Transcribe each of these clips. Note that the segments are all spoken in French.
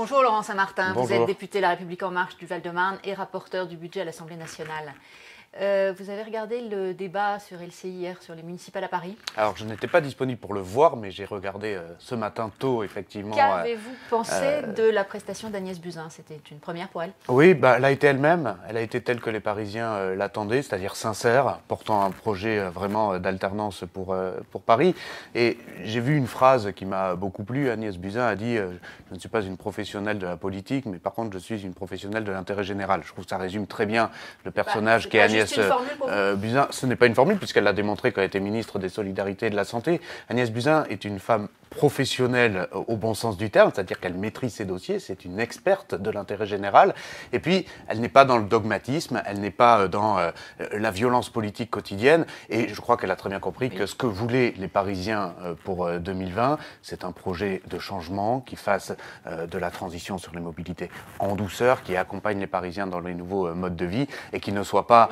Bonjour Laurent Saint-Martin, Bonjour. Vous êtes député La République En Marche du Val-de-Marne et rapporteur du budget à l'Assemblée nationale. Vous avez regardé le débat sur LCI hier sur les municipales à Paris? Alors, je n'étais pas disponible pour le voir, mais j'ai regardé ce matin tôt, effectivement. Qu'avez-vous pensé de la prestation d'Agnès Buzyn? C'était une première pour elle? Oui, elle a été elle-même. Elle a été telle que les Parisiens l'attendaient, c'est-à-dire sincère, portant un projet vraiment d'alternance pour Paris. Et j'ai vu une phrase qui m'a beaucoup plu. Agnès Buzyn a dit je ne suis pas une professionnelle de la politique, mais par contre, je suis une professionnelle de l'intérêt général. Je trouve que ça résume très bien le personnage qu'est Agnès Buzyn. Ce n'est pas une formule, puisqu'elle l'a démontré quand elle était ministre des Solidarités et de la Santé. Agnès Buzyn est une femme professionnelle au bon sens du terme, c'est-à-dire qu'elle maîtrise ses dossiers, c'est une experte de l'intérêt général, et puis elle n'est pas dans le dogmatisme, elle n'est pas dans la violence politique quotidienne, et je crois qu'elle a très bien compris que ce que voulaient les Parisiens pour 2020, c'est un projet de changement qui fasse de la transition sur les mobilités en douceur, qui accompagne les Parisiens dans les nouveaux modes de vie, et qui ne soit pas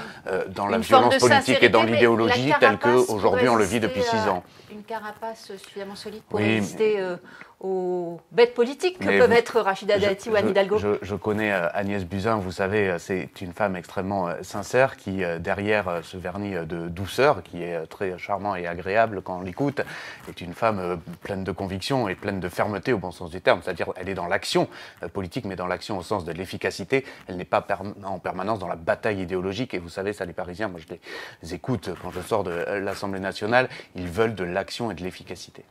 dans la violence politique et dans l'idéologie telle qu'aujourd'hui on le vit depuis 6 ans. Une carapace suffisamment solide pour résister aux bêtes politiques que peuvent être Rachida Dati ou Anne Hidalgo. Je connais Agnès Buzyn, vous savez, c'est une femme extrêmement sincère qui, derrière ce vernis de douceur, qui est très charmant et agréable quand on l'écoute, est une femme pleine de conviction et pleine de fermeté au bon sens du terme. C'est-à-dire elle est dans l'action politique, mais dans l'action au sens de l'efficacité. Elle n'est pas en permanence dans la bataille idéologique. Et vous savez, ça, les Parisiens, moi je les écoute quand je sors de l'Assemblée nationale, ils veulent de l'action et de l'efficacité.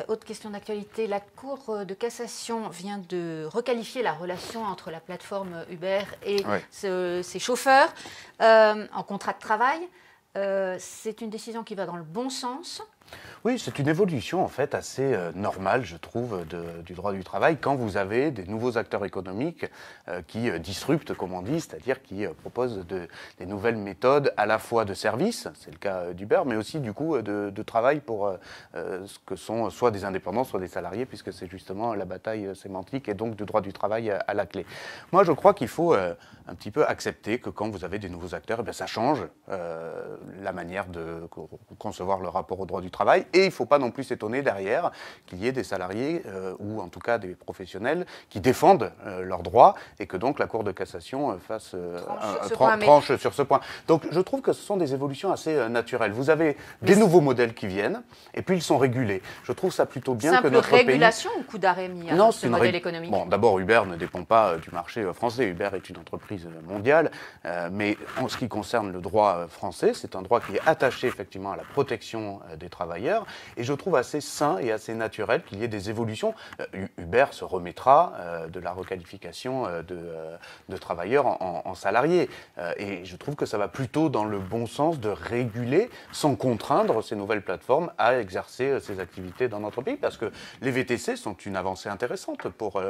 Autre question d'actualité, la Cour de cassation vient de requalifier la relation entre la plateforme Uber et ses chauffeurs en contrat de travail. C'est une décision qui va dans le bon sens. Oui, c'est une évolution en fait assez normale, je trouve, du droit du travail quand vous avez des nouveaux acteurs économiques qui disruptent, comme on dit, c'est-à-dire qui proposent des nouvelles méthodes à la fois de service, c'est le cas d'Uber, mais aussi du coup de travail pour ce que sont soit des indépendants, soit des salariés, puisque c'est justement la bataille sémantique et donc du droit du travail à la clé. Moi, je crois qu'il faut un petit peu accepter que quand vous avez des nouveaux acteurs, eh bien, ça change la manière de concevoir le rapport au droit du travail. Et il ne faut pas non plus s'étonner derrière qu'il y ait des salariés ou en tout cas des professionnels qui défendent leurs droits et que donc la Cour de cassation fasse tranche sur ce point. Donc je trouve que ce sont des évolutions assez naturelles. Vous avez des nouveaux modèles qui viennent et puis ils sont régulés. Je trouve ça plutôt bien que notre pays... Simple régulation ou coup d'arrêt mis à ce modèle économique? Bon, d'abord Uber ne dépend pas du marché français. Uber est une entreprise mondiale, mais en ce qui concerne le droit français, c'est un droit qui est attaché effectivement à la protection des travailleurs. Et je trouve assez sain et assez naturel qu'il y ait des évolutions. Uber se remettra de la requalification de travailleurs en salariés. Et je trouve que ça va plutôt dans le bon sens de réguler sans contraindre ces nouvelles plateformes à exercer ces activités dans notre pays. Parce que les VTC sont une avancée intéressante pour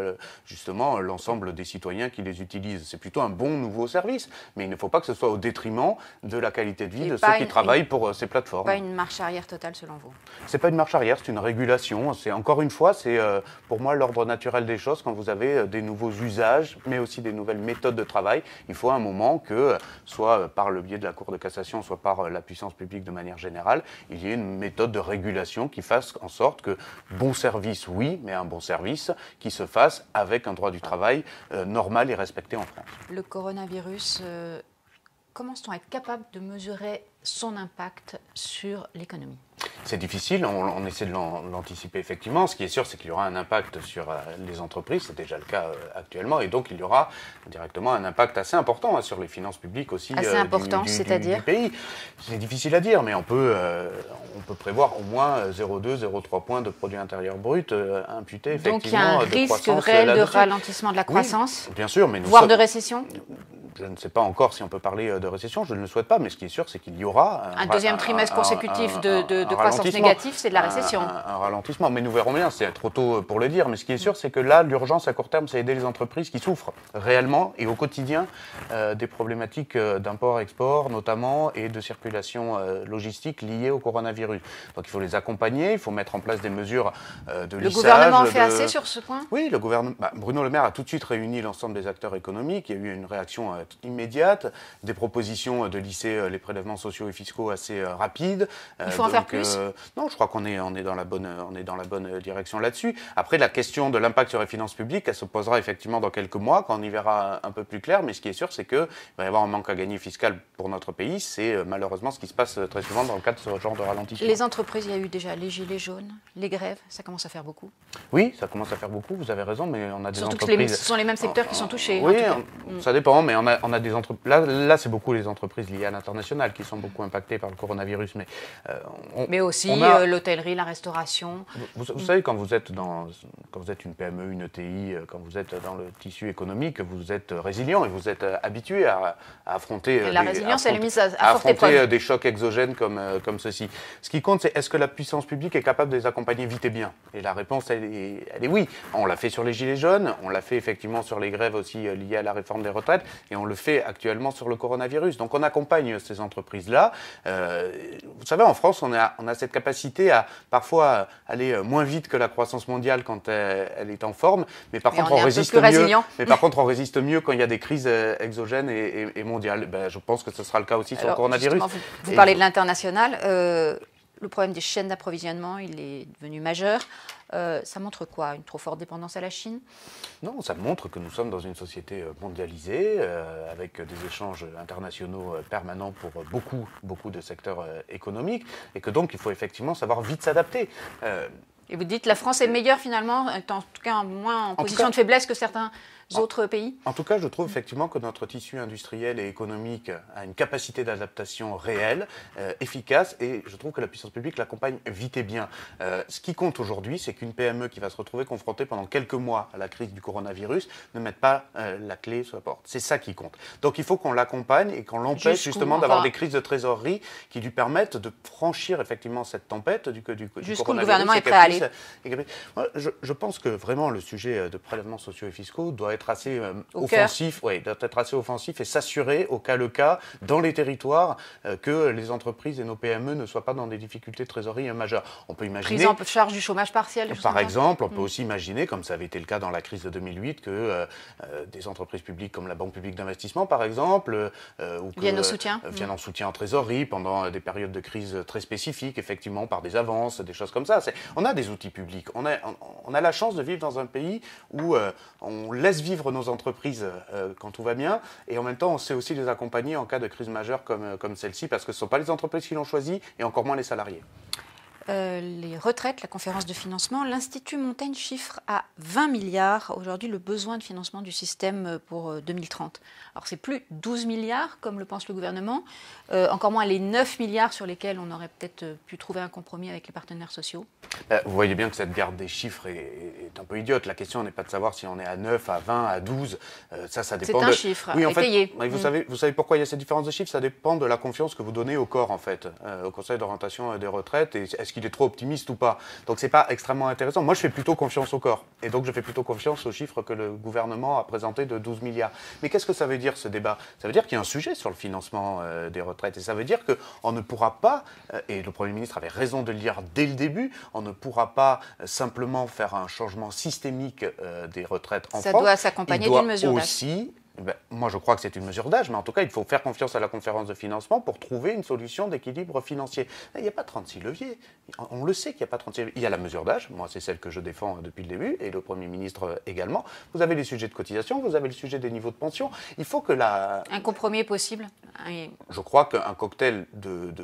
justement l'ensemble des citoyens qui les utilisent. C'est plutôt un bon nouveau service. Mais il ne faut pas que ce soit au détriment de la qualité de vie de ceux qui travaillent pour ces plateformes. Pas une marche arrière totale selon vous? C'est pas une marche arrière, c'est une régulation. C'est encore une fois, c'est pour moi l'ordre naturel des choses. Quand vous avez des nouveaux usages, mais aussi des nouvelles méthodes de travail, il faut à un moment que, soit par le biais de la Cour de cassation, soit par la puissance publique de manière générale, il y ait une méthode de régulation qui fasse en sorte que bon service, oui, mais un bon service qui se fasse avec un droit du travail normal et respecté en France. Le coronavirus, commence-t-on à être capable de mesurer son impact sur l'économie? C'est difficile, on essaie de l'anticiper effectivement. Ce qui est sûr, c'est qu'il y aura un impact sur les entreprises, c'est déjà le cas actuellement, et donc il y aura directement un impact assez important sur les finances publiques aussi du pays. C'est difficile à dire, mais on peut prévoir au moins 0,2, 0,3 points de produit intérieur brut imputé effectivement. Donc il y a un risque réel de ralentissement de la croissance, oui, bien sûr, mais voire de récession? Je ne sais pas encore si on peut parler de récession, je ne le souhaite pas, mais ce qui est sûr, c'est qu'il y aura un deuxième trimestre consécutif de croissance négative, c'est de la récession. Un ralentissement, mais nous verrons bien, c'est trop tôt pour le dire, mais ce qui est sûr, c'est que là, l'urgence à court terme, c'est aider les entreprises qui souffrent réellement et au quotidien des problématiques d'import-export notamment et de circulation logistique liées au coronavirus. Donc il faut les accompagner, il faut mettre en place des mesures de lissage. Le gouvernement fait assez sur ce point? Oui, le gouvernement. Bruno Le Maire a tout de suite réuni l'ensemble des acteurs économiques, il y a eu une réaction immédiate, des propositions de lisser les prélèvements sociaux et fiscaux assez rapides. Il faut en faire plus. Non, je crois qu'on est dans la bonne direction là-dessus. Après, la question de l'impact sur les finances publiques, elle se posera effectivement dans quelques mois, quand on y verra un peu plus clair. Mais ce qui est sûr, c'est qu'il va y avoir un manque à gagner fiscal pour notre pays. C'est malheureusement ce qui se passe très souvent dans le cadre de ce genre de ralentissement. Les entreprises, il y a eu déjà les gilets jaunes, les grèves, ça commence à faire beaucoup. Oui, ça commence à faire beaucoup, vous avez raison, mais on a des Surtout entreprises... que ce sont les mêmes secteurs qui sont touchés. Oui, ça dépend, mais on a des entreprises... Là c'est beaucoup les entreprises liées à l'international qui sont beaucoup impactées par le coronavirus. Mais aussi l'hôtellerie, la restauration. Vous savez, quand vous êtes une PME, une ETI, quand vous êtes dans le tissu économique, vous êtes résilient et vous êtes habitué à affronter... Et la résilience, elle est mise à forte épreuve. Affronter des chocs exogènes comme ceci. Ce qui compte, c'est est-ce que la puissance publique est capable de les accompagner vite et bien? Et la réponse, elle est oui. On l'a fait sur les gilets jaunes, on l'a fait effectivement sur les grèves aussi liées à la réforme des retraites, et on le fait actuellement sur le coronavirus. Donc on accompagne ces entreprises-là. Vous savez, en France, on a cette capacité à parfois aller moins vite que la croissance mondiale quand elle est en forme, mais par contre on résiste mieux. Mais par contre on résiste mieux quand il y a des crises exogènes et mondiales. Je pense que ce sera le cas aussi sur le coronavirus. Vous parlez de l'international. Le problème des chaînes d'approvisionnement, il est devenu majeur. Ça montre quoi? Une trop forte dépendance à la Chine? Non, ça montre que nous sommes dans une société mondialisée, avec des échanges internationaux permanents pour beaucoup de secteurs économiques, et que donc il faut effectivement savoir vite s'adapter. Et vous dites que la France est meilleure finalement, est en tout cas moins en position de faiblesse que certains autres pays? En tout cas, je trouve effectivement que notre tissu industriel et économique a une capacité d'adaptation réelle, efficace, et je trouve que la puissance publique l'accompagne vite et bien. Ce qui compte aujourd'hui, c'est qu'une PME qui va se retrouver confrontée pendant quelques mois à la crise du coronavirus ne mette pas la clé sur la porte. C'est ça qui compte. Donc il faut qu'on l'accompagne et qu'on l'empêche justement d'avoir des crises de trésorerie qui lui permettent de franchir effectivement cette tempête du coronavirus. Jusqu'où le gouvernement est prêt à aller? Je pense que vraiment le sujet de prélèvements sociaux et fiscaux doit être assez offensif, doit être assez offensif et s'assurer au cas le cas dans les territoires que les entreprises et nos PME ne soient pas dans des difficultés de trésorerie majeures. On peut imaginer prise en charge du chômage partiel. Par exemple, on peut aussi imaginer, comme ça avait été le cas dans la crise de 2008, que des entreprises publiques comme la Banque publique d'investissement, par exemple, viennent en soutien en trésorerie pendant des périodes de crise très spécifiques, effectivement, par des avances, des choses comme ça. On a des outils publics. On a la chance de vivre dans un pays où on laisse vivre nos entreprises quand tout va bien, et en même temps, on sait aussi les accompagner en cas de crise majeure comme celle-ci, parce que ce ne sont pas les entreprises qui l'ont choisi, et encore moins les salariés. Les retraites, la conférence de financement, l'Institut Montaigne chiffre à 20 milliards aujourd'hui le besoin de financement du système pour 2030. Alors c'est plus 12 milliards comme le pense le gouvernement, encore moins les 9 milliards sur lesquels on aurait peut-être pu trouver un compromis avec les partenaires sociaux. Vous voyez bien que cette garde des chiffres est un peu idiote. La question n'est pas de savoir si on est à 9, à 20, à 12. Ça dépend. C'est un chiffre, oui, en fait, payé. Vous savez pourquoi il y a cette différence de chiffres? Ça dépend de la confiance que vous donnez au corps, en fait, au Conseil d'orientation des retraites. Et est-ce qu'il est trop optimiste ou pas? Donc c'est pas extrêmement intéressant. Moi, je fais plutôt confiance au corps. Et donc je fais plutôt confiance aux chiffres que le gouvernement a présentés de 12 milliards. Mais qu'est-ce que ça veut dire, ce débat? Ça veut dire qu'il y a un sujet sur le financement des retraites. Et ça veut dire qu'on ne pourra pas, et le Premier ministre avait raison de le dire dès le début, on ne pourra pas simplement faire un changement systémique des retraites en France. Ça doit s'accompagner d'une mesure d'âge. Moi, je crois que c'est une mesure d'âge, mais en tout cas, il faut faire confiance à la conférence de financement pour trouver une solution d'équilibre financier. Il n'y a pas 36 leviers. On le sait qu'il n'y a pas 36 leviers. Il y a la mesure d'âge, moi, c'est celle que je défends depuis le début, et le Premier ministre également. Vous avez les sujets de cotisation, vous avez le sujet des niveaux de pension. Il faut que un compromis est possible. Je crois qu'un cocktail de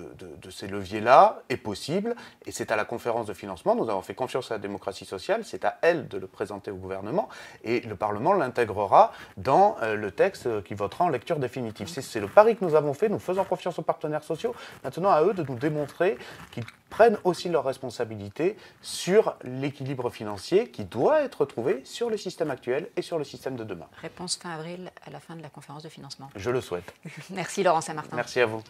ces leviers-là est possible, et c'est à la conférence de financement. Nous avons fait confiance à la démocratie sociale, c'est à elle de le présenter au gouvernement, et le Parlement l'intégrera dans le texte qui votera en lecture définitive. C'est le pari que nous avons fait, nous faisons confiance aux partenaires sociaux. Maintenant, à eux de nous démontrer qu'ils prennent aussi leurs responsabilités sur l'équilibre financier qui doit être trouvé sur le système actuel et sur le système de demain. Réponse fin avril à la fin de la conférence de financement. Je le souhaite. Merci Laurent Saint-Martin. Merci à vous.